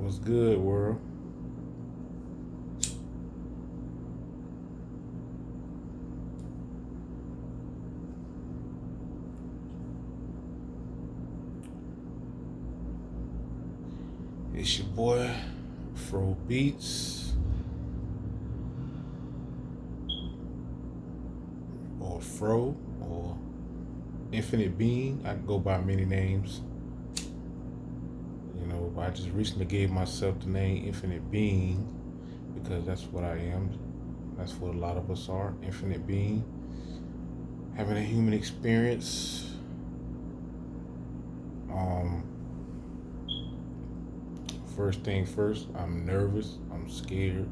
What's good, world? It's your boy, Fro Beats, or Fro, or Infinite Being. I can go by many names. I just recently gave myself the name Infinite Being because that's what I am. That's what a lot of us are, Infinite Being. Having a human experience. First thing first, I'm nervous, I'm scared.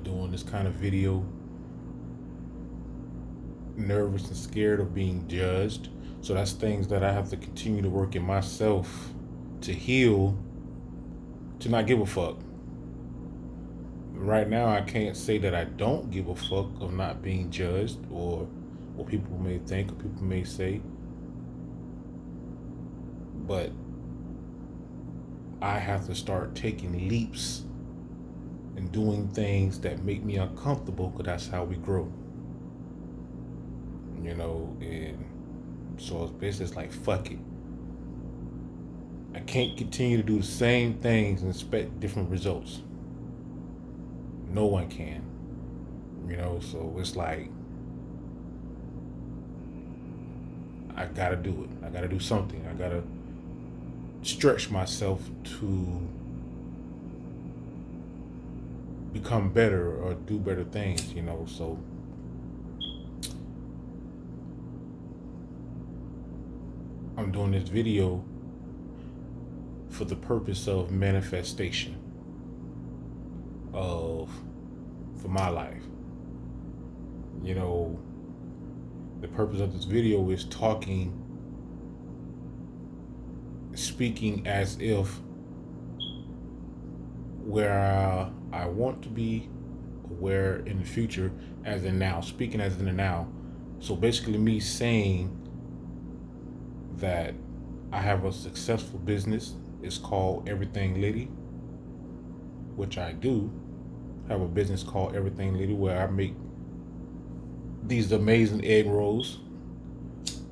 Doing this kind of video, nervous and scared of being judged. So that's things that I have to continue to work in myself to heal, to not give a fuck. Right now, I can't say that I don't give a fuck of not being judged or what people may think or people may say. But I have to start taking leaps and doing things that make me uncomfortable, because that's how we grow. And so it's basically like, fuck it. I can't continue to do the same things and expect different results. No one can. So it's like, I gotta do it. I gotta do something. I gotta stretch myself to become better or do better things, so I'm doing this video for the purpose of manifestation for my life. The purpose of this video is speaking as if where I want to be, where in the future, as in now, speaking as in the now. So basically me saying that I have a successful business. It's called Everything Liddy, which I do have a business called Everything Liddy, where I make these amazing egg rolls,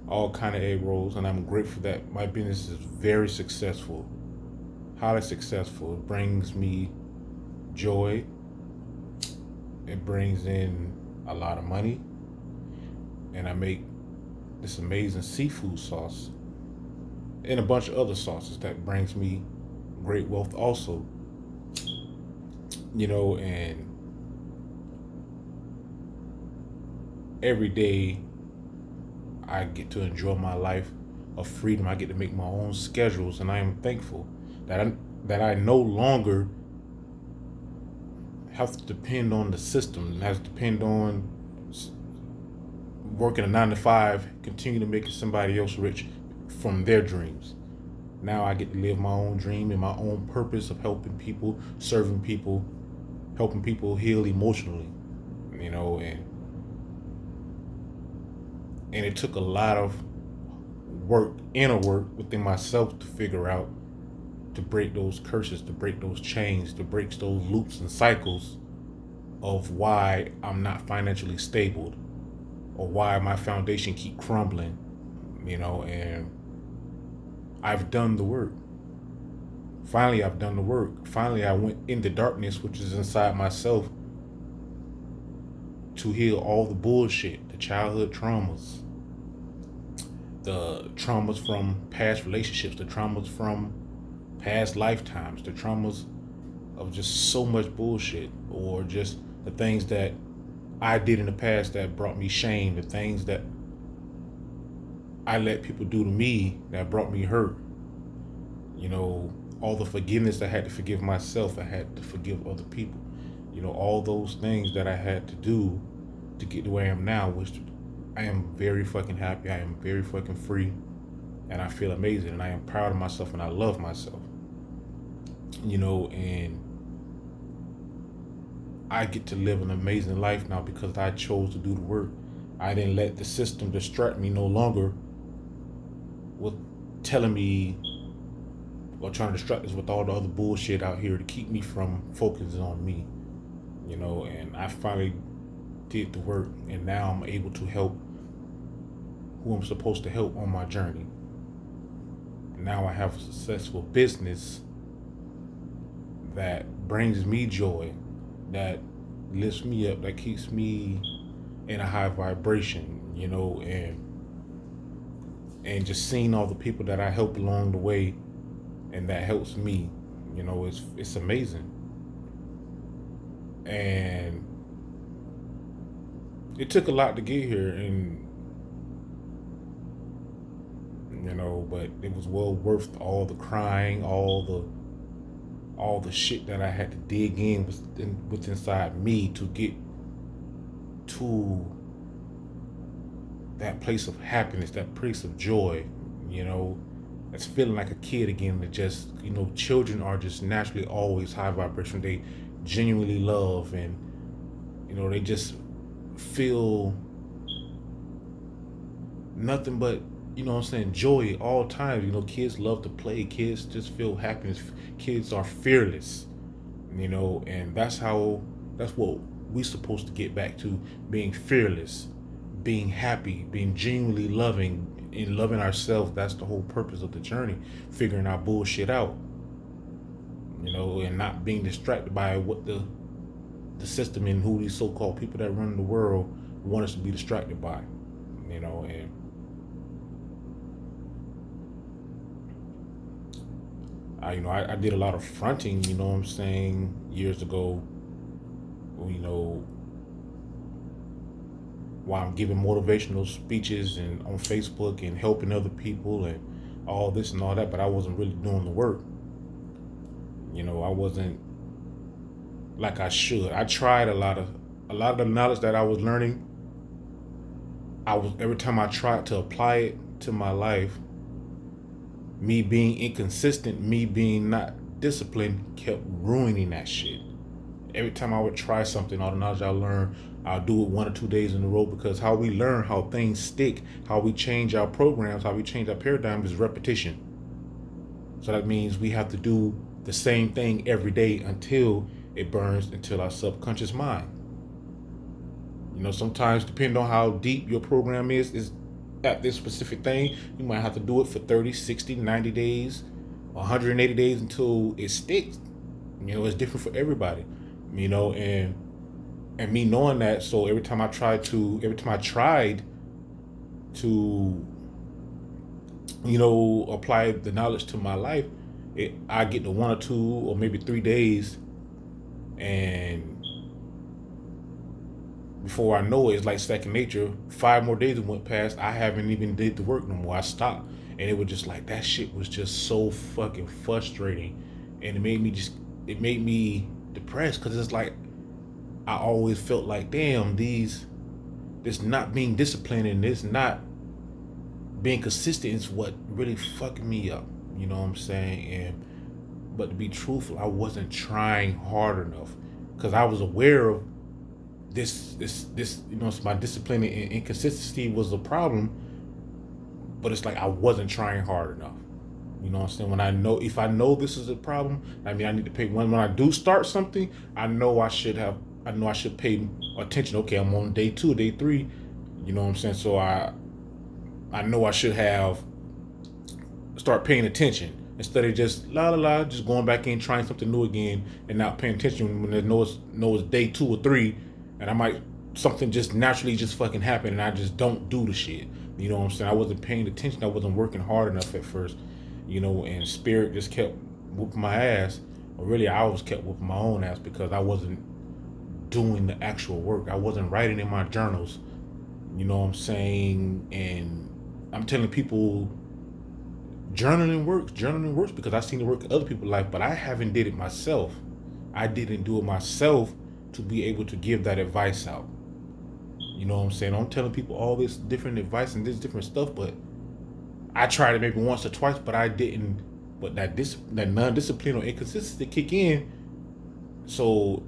all kind of egg rolls, and I'm grateful that my business is very successful, highly successful. It brings me joy. It brings in a lot of money, and I make this amazing seafood sauce and a bunch of other sauces that brings me great wealth also. And every day I get to enjoy my life of freedom. I get to make my own schedules, and I am thankful that I no longer have to depend on the system, and have to depend on working a 9-to-5, continue to make somebody else rich from their dreams. Now I get to live my own dream and my own purpose of helping people, serving people, helping people heal emotionally, and it took a lot of work, inner work within myself to figure out, to break those curses, to break those chains, to break those loops and cycles of why I'm not financially stable, or why my foundation keep crumbling, and I've done the work. Finally, I've done the work. Finally, I went into darkness, which is inside myself, to heal all the bullshit, the childhood traumas, the traumas from past relationships, the traumas from past lifetimes, the traumas of just so much bullshit, or just the things that I did in the past that brought me shame, the things that I let people do to me that brought me hurt. All the forgiveness I had to forgive myself, I had to forgive other people. All those things that I had to do to get to where I am now, which I am very fucking happy. I am very fucking free, and I feel amazing, and I am proud of myself, and I love myself. And I get to live an amazing life now because I chose to do the work. I didn't let the system distract me no longer with telling me or trying to distract us with all the other bullshit out here to keep me from focusing on me. And I finally did the work, and now I'm able to help who I'm supposed to help on my journey. Now I have a successful business that brings me joy, that lifts me up, that keeps me in a high vibration, and just seeing all the people that I help along the way, and that helps me, it's amazing. And it took a lot to get here, and but it was well worth all the crying, all the shit that I had to dig in with inside me to get to that place of happiness, that place of joy, that's feeling like a kid again. That just, children are just naturally always high vibration. They genuinely love, and they just feel nothing but joy at all times. Kids love to play. Kids just feel happiness. Kids are fearless, and that's what we supposed to get back to: being fearless, being happy, being genuinely loving, and loving ourselves. That's the whole purpose of the journey: figuring our bullshit out, and not being distracted by what the system and who these so-called people that run the world want us to be distracted by. And I did a lot of fronting, years ago, while I'm giving motivational speeches and on Facebook and helping other people and all this and all that, but I wasn't really doing the work. I wasn't like I should. I tried a lot of the knowledge that I was learning. Every time I tried to apply it to my life, me being inconsistent, me being not disciplined, kept ruining that shit. Every time I would try something, all the knowledge I learned, I'll do it 1 or 2 days in a row, because how we learn, how things stick, how we change our programs, how we change our paradigms is repetition. So that means we have to do the same thing every day until it burns into our subconscious mind. Sometimes, depending on how deep your program is at this specific thing, you might have to do it for 30, 60, 90 days, 180 days until it sticks. It's different for everybody, and me knowing that. So every time I tried to apply the knowledge to my life, I get to 1 or 2 or maybe 3 days, and before I know it, it's like second nature. 5 more days went past, I haven't even did the work no more. I stopped, and it was just like, that shit was just so fucking frustrating, and it made me depressed, because it's like I always felt like, damn, this not being disciplined and this not being consistent is what really fucking me up. You know what I'm saying? But to be truthful, I wasn't trying hard enough, because I was aware of this, my discipline and inconsistency was a problem, but it's like I wasn't trying hard enough. You know what I'm saying? If I know this is a problem, I need to pay. When I do start something, I know I should pay attention. Okay, I'm on day 2, day 3. You know what I'm saying? So I know I should start paying attention, instead of just just going back in, trying something new again, and not paying attention when there's it's day 2 or 3, and something just naturally just fucking happen, and I just don't do the shit. You know what I'm saying? I wasn't paying attention. I wasn't working hard enough at first, and spirit just kept whooping my ass. Or really, I was kept whooping my own ass, because I wasn't doing the actual work. I wasn't writing in my journals. You know what I'm saying? And I'm telling people, journaling works because I've seen it work in other people's life, but I haven't did it myself. I didn't do it myself to be able to give that advice out. You know what I'm saying? I'm telling people all this different advice and this different stuff, but I tried it maybe once or twice, but I didn't. But that non-discipline or inconsistency kick in. So,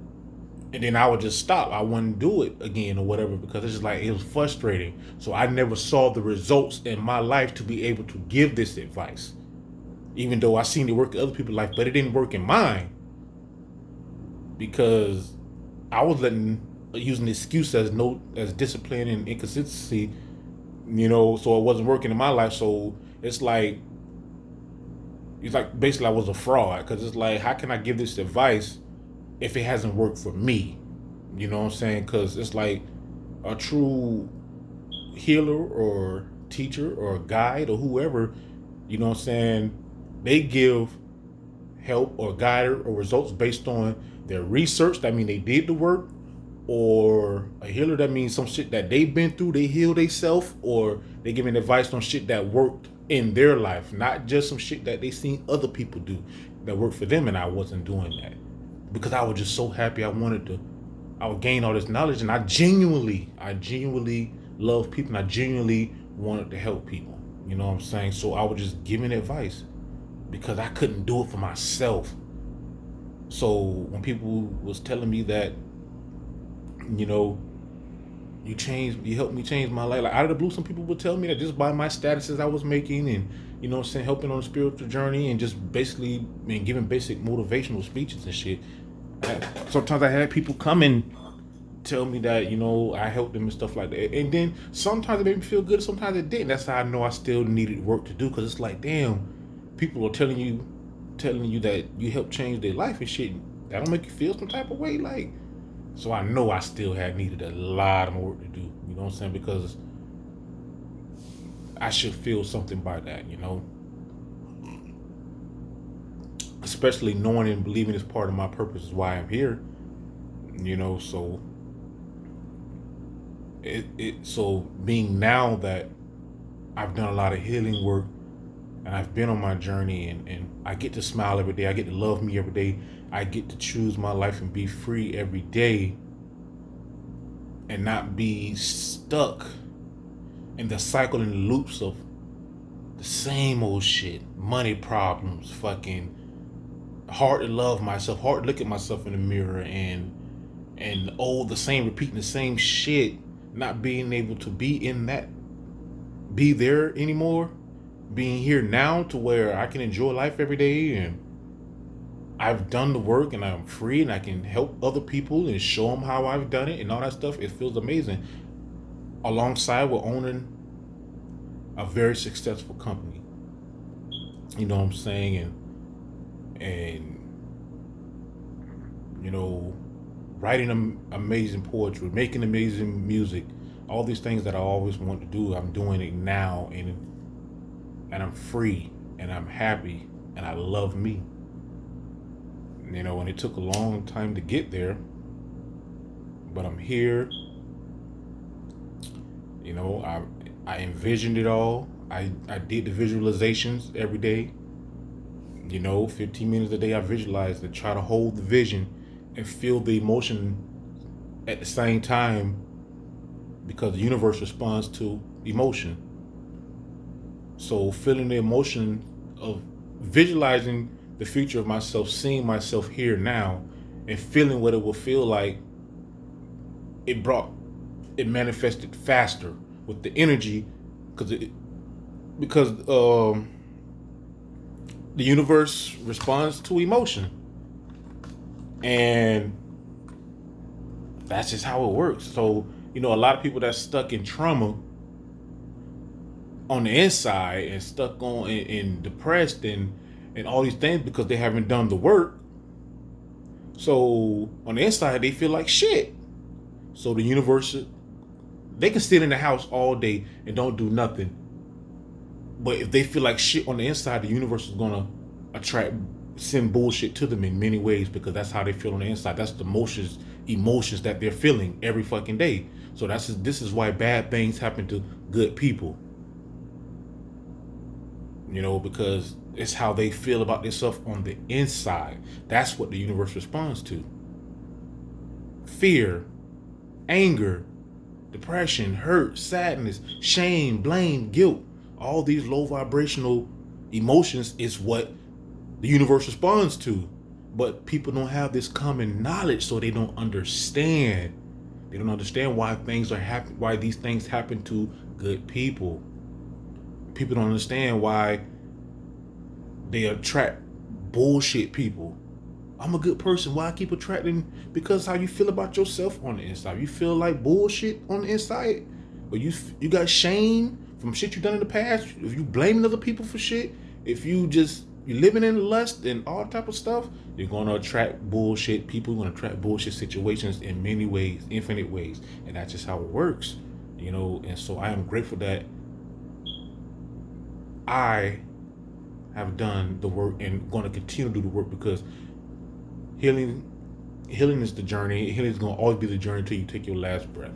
and then I would just stop. I wouldn't do it again or whatever, because it's just like, it was frustrating. So I never saw the results in my life to be able to give this advice. Even though I seen it work in other people's life, but it didn't work in mine because I was using the excuse as discipline and inconsistency, so it wasn't working in my life. So it's like basically I was a fraud because it's like, how can I give this advice if it hasn't worked for me? You know what I'm saying? Because it's like a true healer or teacher or guide or whoever, you know what I'm saying, they give help or guide or results based on their research. That means they did the work. Or a healer, that means some shit that they've been through, they heal themselves, or they giving advice on shit that worked in their life, not just some shit that they seen other people do that worked for them, and I wasn't doing that because I was just so happy. I would gain all this knowledge, and I genuinely love people, and I genuinely wanted to help people. You know what I'm saying? So I was just giving advice because I couldn't do it for myself. So when people was telling me that, you helped me change my life. Like out of the blue, some people would tell me that just by my statuses I was making and, helping on a spiritual journey and just basically giving basic motivational speeches and shit. Sometimes I had people come and tell me that, I helped them and stuff like that. And then sometimes it made me feel good, sometimes it didn't. That's how I know I still needed work to do, because it's like, damn, people are telling you that you helped change their life and shit. That don't make you feel some type of way, like. So I know I still had needed a lot of more work to do, you know what I'm saying? Because I should feel something by that, Especially knowing and believing is part of my purpose is why I'm here, so so being now that I've done a lot of healing work and I've been on my journey and I get to smile every day, I get to love me every day, I get to choose my life and be free every day and not be stuck in the cycle and the loops of the same old shit. Money problems, fucking hard to love myself, hard to look at myself in the mirror and repeating the same shit, not being able to be there anymore, being here now to where I can enjoy life every day and I've done the work and I'm free and I can help other people and show them how I've done it and all that stuff. It feels amazing. Alongside with owning a very successful company. You know what I'm saying? And writing amazing poetry, making amazing music, all these things that I always wanted to do, I'm doing it now and I'm free and I'm happy and I love me. And it took a long time to get there, but I'm here. I envisioned it all. I did the visualizations every day. 15 minutes a day I visualize and try to hold the vision and feel the emotion at the same time, because the universe responds to emotion. So feeling the emotion of visualizing the future of myself, seeing myself here now, and feeling what it will feel like, it manifested faster with the energy, because the universe responds to emotion, and that's just how it works. So a lot of people that's stuck in trauma on the inside and stuck on and depressed and all these things because they haven't done the work. So on the inside they feel like shit. So the universe, they can sit in the house all day and don't do nothing, but if they feel like shit on the inside, the universe is gonna send bullshit to them in many ways, because that's how they feel on the inside. That's the emotions that they're feeling every fucking day. So this is why bad things happen to good people, because it's how they feel about themselves on the inside. That's what the universe responds to. Fear, anger, depression, hurt, sadness, shame, blame, guilt. All these low vibrational emotions is what the universe responds to. But people don't have this common knowledge, so they don't understand. They don't understand why these things happen to good people. People don't understand why they attract bullshit people. I'm a good person. Why I keep attracting? Because how you feel about yourself on the inside. You feel like bullshit on the inside, or you got shame from shit you done in the past. If you blaming other people for shit, if you living in lust and all type of stuff, you're gonna attract bullshit people. You're gonna attract bullshit situations in many ways, infinite ways, and that's just how it works, you know. And so I am grateful that I have done the work and going to continue to do the work, because healing is the journey. Healing is going to always be the journey until you take your last breath.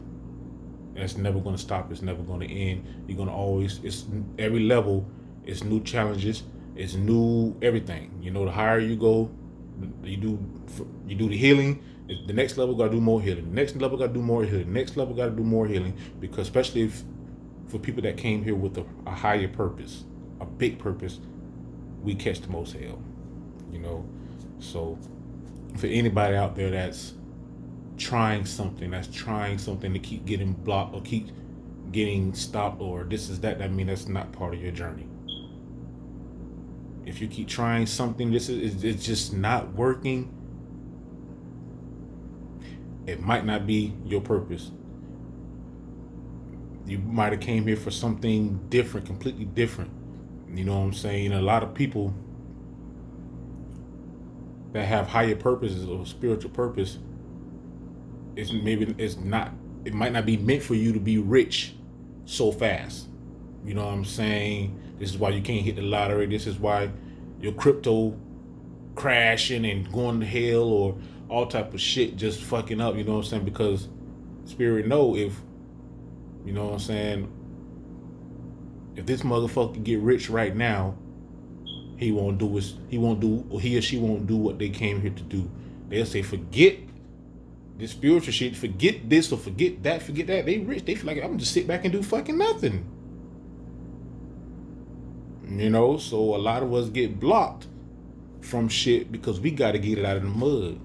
And it's never going to stop. It's never going to end. You're going to always, it's every level, it's new challenges, it's new everything. You know, the higher you go, you do the healing. The next level got to do more healing. The next level got to do more healing. The next level got to do more healing, because especially for people that came here with a higher purpose, a big purpose, we catch the most hell, you know. So for anybody out there that's trying something to keep getting blocked or keep getting stopped or this is that, I mean, that's not part of your journey. If you keep trying something, it's just not working, it might not be your purpose. You might have came here for something different, completely different. You know what I'm saying? A lot of people that have higher purposes or spiritual purpose, it might not be meant for you to be rich so fast. You know what I'm saying? This is why you can't hit the lottery. This is why your crypto crashing and going to hell or all type of shit just fucking up. You know what I'm saying? Because spirit know, if you know what I'm saying, if this motherfucker get rich right now, he or she won't do what they came here to do. They'll say, forget this spiritual shit, forget this or forget that. They rich. They feel like, I'm gonna just sit back and do fucking nothing. You know, so a lot of us get blocked from shit because we gotta get it out of the mud.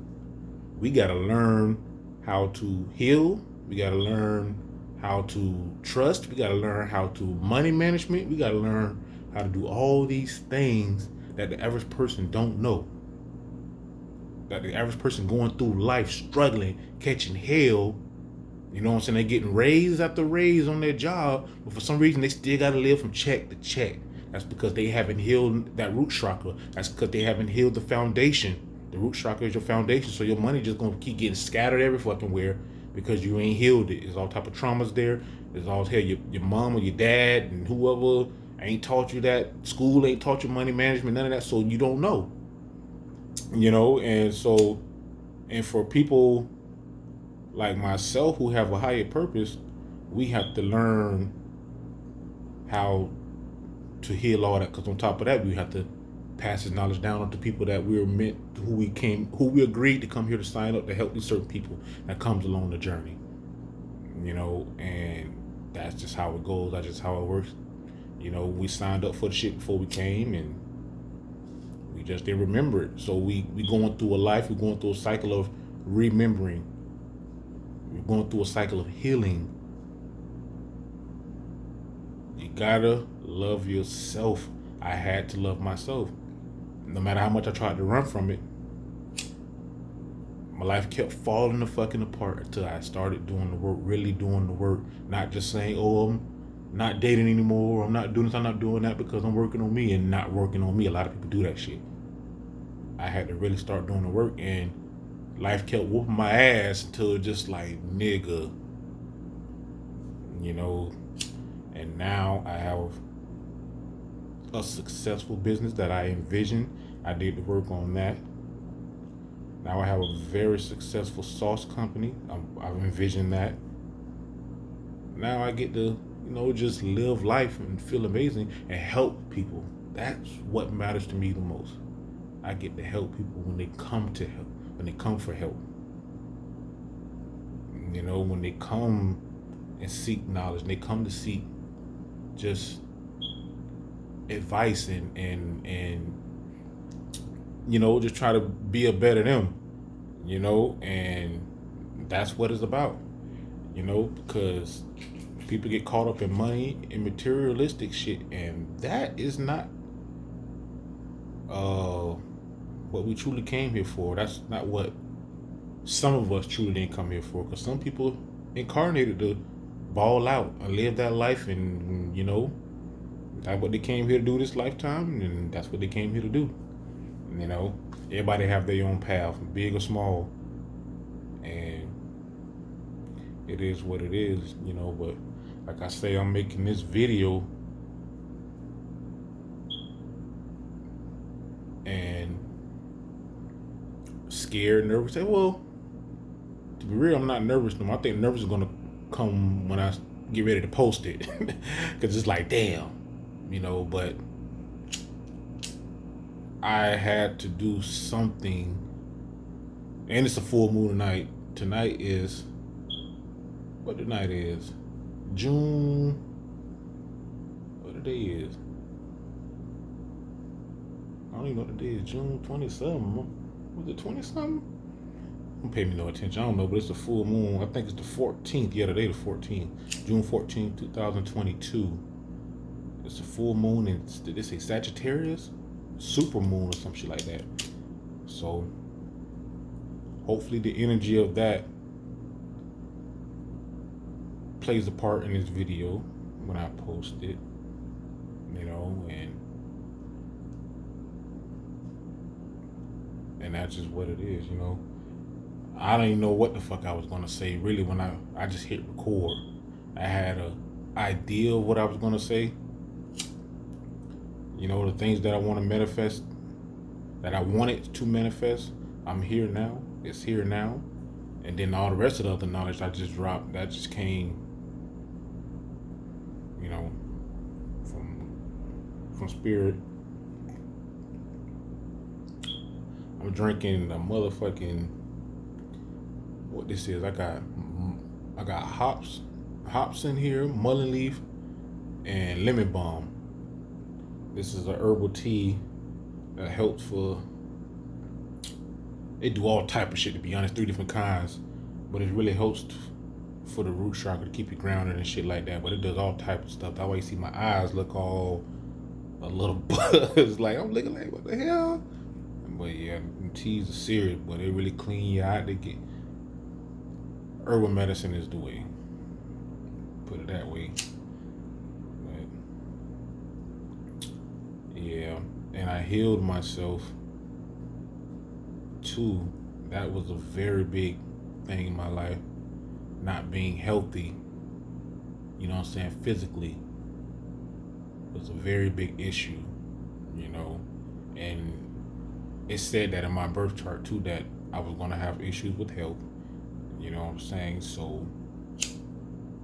We gotta learn how to heal. We gotta learn how to trust. We got to learn how to money management. We got to learn how to do all these things that the average person don't know. That the average person going through life struggling, catching hell. You know what I'm saying? They're getting raise after raise on their job, but for some reason they still got to live from check to check. That's because they haven't healed that root chakra. That's because they haven't healed the foundation. The root chakra is your foundation, so your money just going to keep getting scattered every fucking where, because you ain't healed it. There's all type of traumas there. There's all hell, your mom or your dad and whoever ain't taught you that. School ain't taught you money management, none of that, so you don't know. You know, and for people like myself who have a higher purpose, we have to learn how to heal all that, because on top of that, we have to pass this knowledge down to people that we're meant, who we agreed to come here to sign up to help these certain people that comes along the journey. You know, and that's just how it goes. That's just how it works. You know, we signed up for the shit before we came, and we just didn't remember it. So we going through a life. We're going through a cycle of remembering. We're going through a cycle of healing. You gotta love yourself. I had to love myself. No matter how much I tried to run from it, my life kept falling the fucking apart until I started doing the work, really doing the work. Not just saying, oh, I'm not dating anymore, I'm not doing this, I'm not doing that, because I'm working on me, and not working on me. A lot of people do that shit. I had to really start doing the work, and life kept whooping my ass until just like, nigga. You know, and now I have a successful business that I envisioned. I did the work on that. Now I have a very successful sauce company. I've envisioned that. Now I get to, you know, just live life and feel amazing and help people. That's what matters to me the most. I get to help people when they come to help, when they come for help. You know, when they come and seek knowledge, they come to seek just advice and you know, just try to be a better them, you know, and that's what it's about, you know, because people get caught up in money and materialistic shit, and that is not uh, what we truly came here for. That's not what some of us truly didn't come here for. Because some people incarnated to ball out and live that life, and that's what they came here to do this lifetime, and that's what they came here to do. Everybody have their own path, big or small, and it is what it is. But like I say, I'm making this video, and scared, nervous. Well, to be real, I'm not nervous no more. I think nervous is gonna come when I get ready to post it, because it's like, damn, But I had to do something, and it's a full moon tonight. Tonight is what the night is? June. What the day is? I don't even know what the day is. June 27. Was it 20 something? Don't pay me no attention. I don't know, but it's a full moon. I think it's the 14th. Yeah, today the 14th. June 14th, 2022. It's a full moon, and did they say Sagittarius? Super moon or some shit like that. So hopefully the energy of that plays a part in this video when I post it, and that's just what it is. I don't even know what the fuck I was gonna say really when I just hit record. I had a idea of what I was gonna say. The things that I want to manifest, that I wanted to manifest, I'm here now. It's here now. And then all the rest of the other knowledge I just dropped, that just came, from spirit. I'm drinking a motherfucking, what this is. I got hops in here, mullein leaf, and lemon balm. This is a herbal tea that helps for. They do all type of shit, to be honest, 3 different kinds, but it really helps for the root chakra to keep you grounded and shit like that. But it does all type of stuff. That's why you see my eyes look all a little buzz, like I'm looking like, what the hell? But yeah, teas are serious, but they really clean you out. They get herbal medicine is the way. Put it that way. Yeah, and I healed myself too. That was a very big thing in my life. Not being healthy, physically was a very big issue, and it said that in my birth chart too, that I was gonna have issues with health, so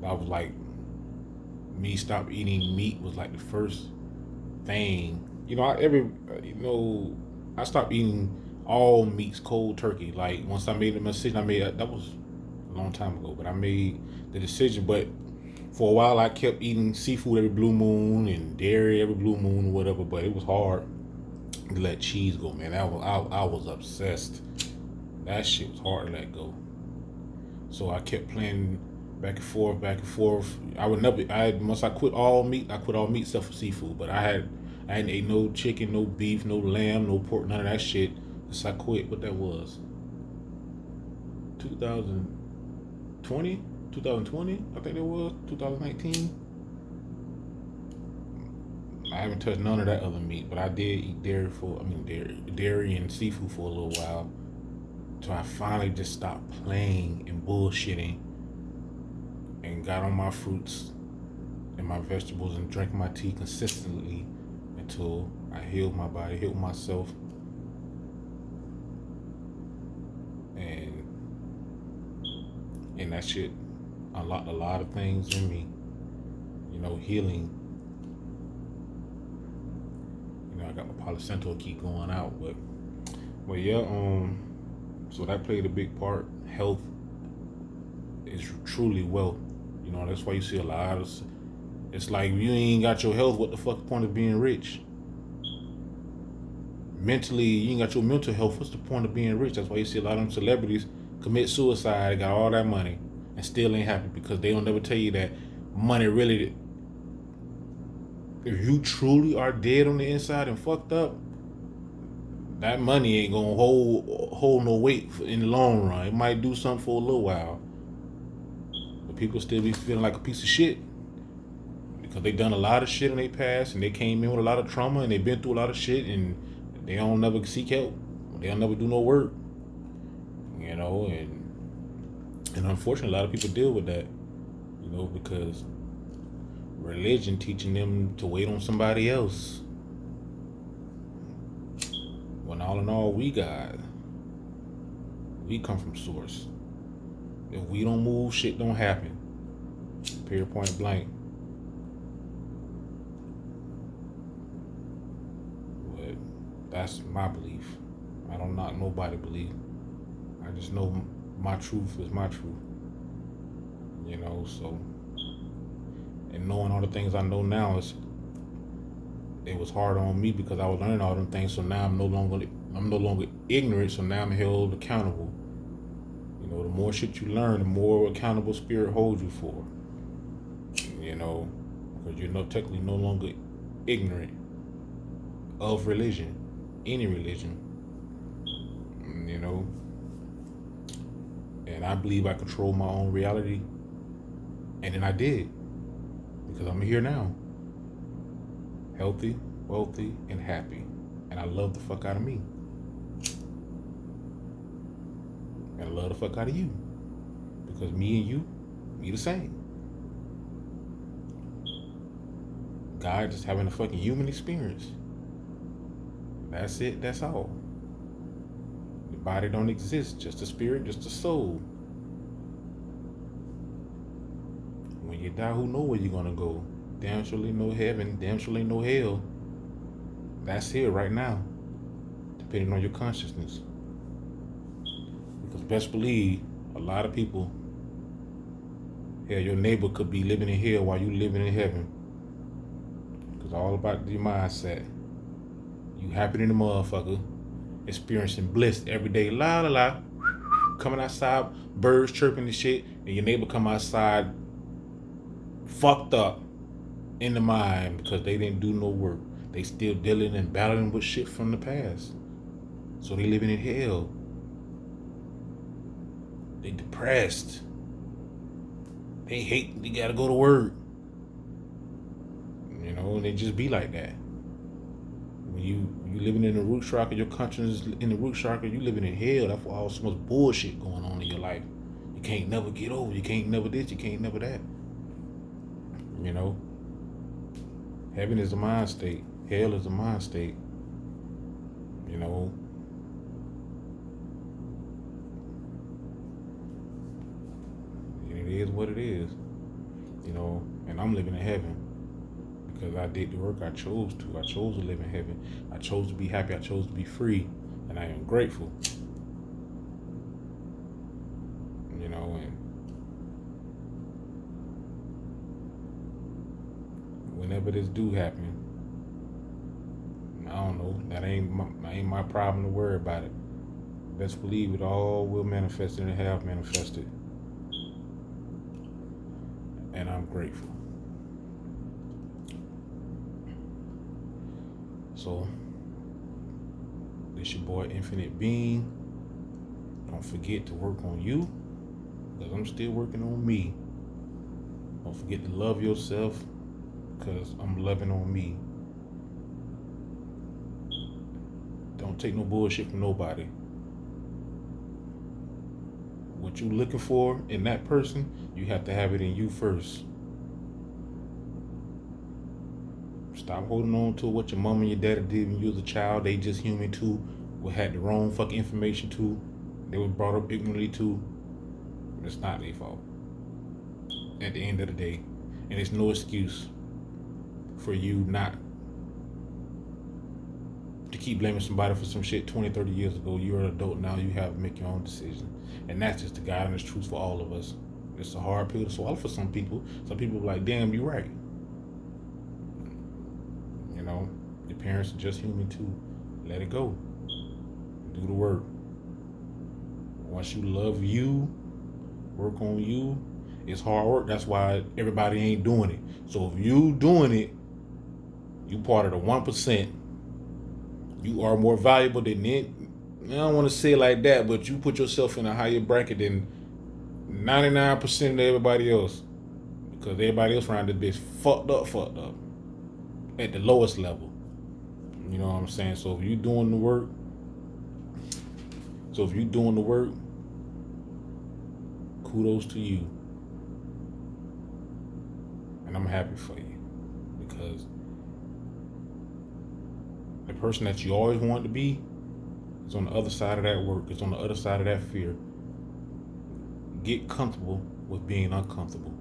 that was like, me stop eating meat was like the first thing. I stopped eating all meats cold turkey. Like once I made the decision, that was a long time ago, but I made the decision. But for a while, I kept eating seafood every blue moon and dairy every blue moon or whatever. But it was hard to let cheese go, man. I was obsessed. That shit was hard to let go. So I kept playing back and forth, back and forth. Once I quit all meat except for seafood. But I hadn't ate no chicken, no beef, no lamb, no pork, none of that shit. Since I quit, what that was, 2020, I think it was 2019. I haven't touched none of that other meat, but I did eat dairy and seafood for a little while. So I finally just stopped playing and bullshitting and got on my fruits and my vegetables and drank my tea consistently until I healed my body, healed myself, and that shit unlocked a lot of things in me, healing. I got my Polycental keep going out, but yeah, so that played a big part. Health is truly wealth. That's why you see a lot of, it's like, if you ain't got your health, what the fuck the point of being rich? Mentally, you ain't got your mental health, what's the point of being rich? That's why you see a lot of them celebrities commit suicide, they got all that money, and still ain't happy, because they don't never tell you that money really, if you truly are dead on the inside and fucked up, that money ain't gonna hold no weight in the long run. It might do something for a little while, but people still be feeling like a piece of shit because they done a lot of shit in their past and they came in with a lot of trauma and they been through a lot of shit and they don't never seek help. They don't never do no work, and unfortunately, a lot of people deal with that, because religion teaching them to wait on somebody else. When all in all, we come from source. If we don't move, shit don't happen. Period, point blank. But that's my belief. I don't knock nobody's belief. I just know my truth is my truth. So, and knowing all the things I know now, it was hard on me because I was learning all them things. So now I'm no longer ignorant. So now I'm held accountable. The more shit you learn, the more accountable spirit holds you for. Because you're technically no longer ignorant of religion, any religion. And I believe I control my own reality, and then I did, because I'm here now, healthy, wealthy, and happy, and I love the fuck out of me, and I love the fuck out of you, because me and you, we the same. God just having a fucking human experience. That's it. That's all. The body don't exist. Just the spirit, just the soul. When you die, who know where you're gonna go? Damn surely no heaven. Damn surely no hell. That's here right now, depending on your consciousness. Because best believe, a lot of people, hell, your neighbor could be living in hell while you living in heaven. Because all about your mindset. You happy in the motherfucker, experiencing bliss every day, la la la, coming outside, birds chirping and shit, and your neighbor come outside fucked up in the mind because they didn't do no work. They still dealing and battling with shit from the past. So they living in hell. They depressed. They hate they gotta go to work. And they just be like that. When you living in the root chakra, your consciousness in the root chakra, you living in hell. That's why all so much bullshit going on in your life. You can't never get over. You can't never this. You can't never that. Heaven is a mind state. Hell is a mind state. And it is what it is. And I'm living in heaven. Because I did the work I chose to. I chose to live in heaven. I chose to be happy. I chose to be free. And I am grateful. And whenever this do happen, I don't know. That ain't my problem to worry about it. Best believe it all will manifest and have manifested. And I'm grateful. So, this your boy Infinite Being. Don't forget to work on you, because I'm still working on me. Don't forget to love yourself, because I'm loving on me. Don't take no bullshit from nobody. What you looking for in that person, you have to have it in you first. Stop holding on to what your mom and your daddy did when you was a child. They just human too. We had the wrong fucking information too. They were brought up ignorantly too. It's not their fault. At the end of the day. And it's no excuse for you not to keep blaming somebody for some shit 20, 30 years ago. You're an adult now. You have to make your own decision. And that's just the guidance truth for all of us. It's a hard pill to swallow for some people. Some people are like, damn, you're right. Your parents are just human too. Let it go. Do the work. Once you love you, work on you, it's hard work. That's why everybody ain't doing it. So if you doing it, you part of the 1%. You are more valuable than it. I don't want to say it like that, but you put yourself in a higher bracket than 99% of everybody else, because everybody else around this bitch fucked up at the lowest level. You know what I'm saying? So if you doing the work, kudos to you, and I'm happy for you, because the person that you always wanted to be is on the other side of that work. It's on the other side of that fear. Get comfortable with being uncomfortable.